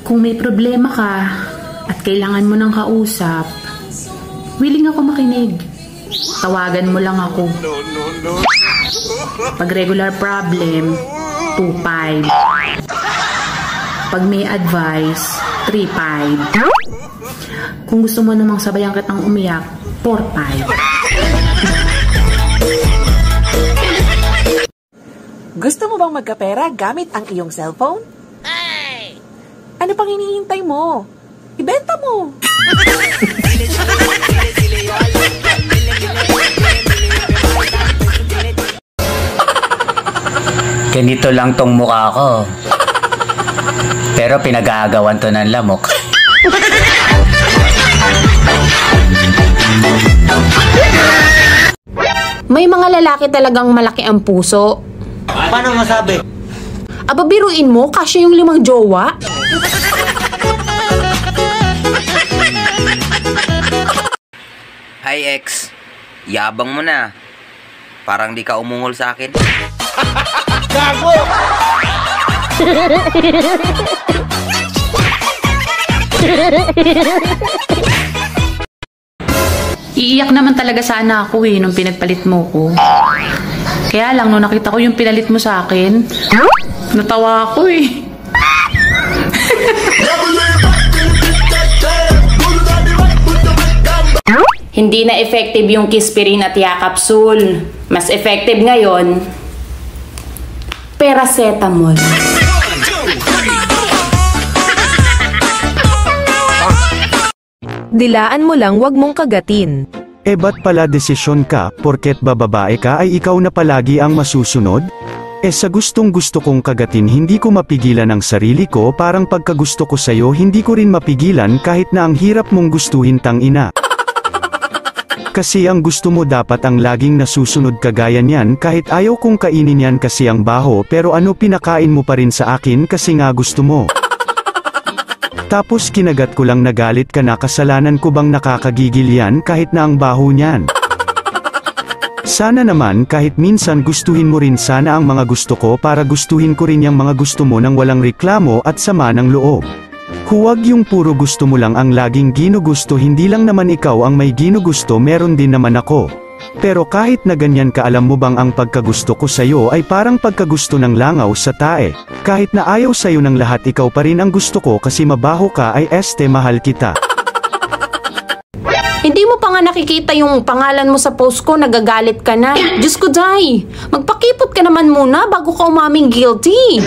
Kung may problema ka at kailangan mo ng kausap, willing ako makinig. Tawagan mo lang ako. Pag regular problem, 2-5. Pag may advice, 3-5. Kung gusto mo namang sabayan kitang umiyak, 4-5. Gusto mo bang magkapera gamit ang iyong cellphone? Hey! Ano pang hinihintay mo? Ibenta mo! Ganito lang tong mukha ko. Pero pinag-aagawan to ng lamok. May mga lalaki talagang malaki ang puso. Paano masabi? Aba, biruin mo, kasya yung 5 jowa. Hi ex, yabang mo na. Parang di ka umungol sa akin. Gago! Iiyak naman talaga sana ako nung pinagpalit mo ko. Kaya lang, nung nakita ko yung pinalit mo sa akin, natawa ako Hindi na effective yung Kispirin at Yakapsul. Mas effective ngayon, Paracetamol. Dilaan mo lang, wag mong kagatin. Ba't pala desisyon ka, porket bababae ka ay ikaw na palagi ang masusunod? Sa gustong gusto kong kagatin hindi ko mapigilan ang sarili ko, parang pagkagusto ko sa'yo hindi ko rin mapigilan kahit na ang hirap mong gustuhin, tangina. Kasi ang gusto mo dapat ang laging nasusunod kagaya niyan, kahit ayaw kong kainin yan kasi ang baho, pero ano, pinakain mo pa rin sa akin kasi nga gusto mo. Tapos kinagat ko lang, nagalit ka na, kasalanan ko bang nakakagigil yan kahit na ang baho niyan? Sana naman kahit minsan gustuhin mo rin sana ang mga gusto ko para gustuhin ko rin yung mga gusto mo nang walang reklamo at sama ng loob. Huwag yung puro gusto mo lang ang laging ginugusto, hindi lang naman ikaw ang may ginugusto, meron din naman ako. Pero kahit na ganyan ka, alam mo bang ang pagkagusto ko sa'yo ay parang pagkagusto ng langaw sa tae. Kahit na ayaw sa'yo ng lahat, ikaw pa rin ang gusto ko kasi mabaho ka, ay mahal kita. Hindi mo pa nga nakikita yung pangalan mo sa post ko, nagagalit ka na. Diyos ko, Day, magpakipot ka naman muna bago ka umaming guilty.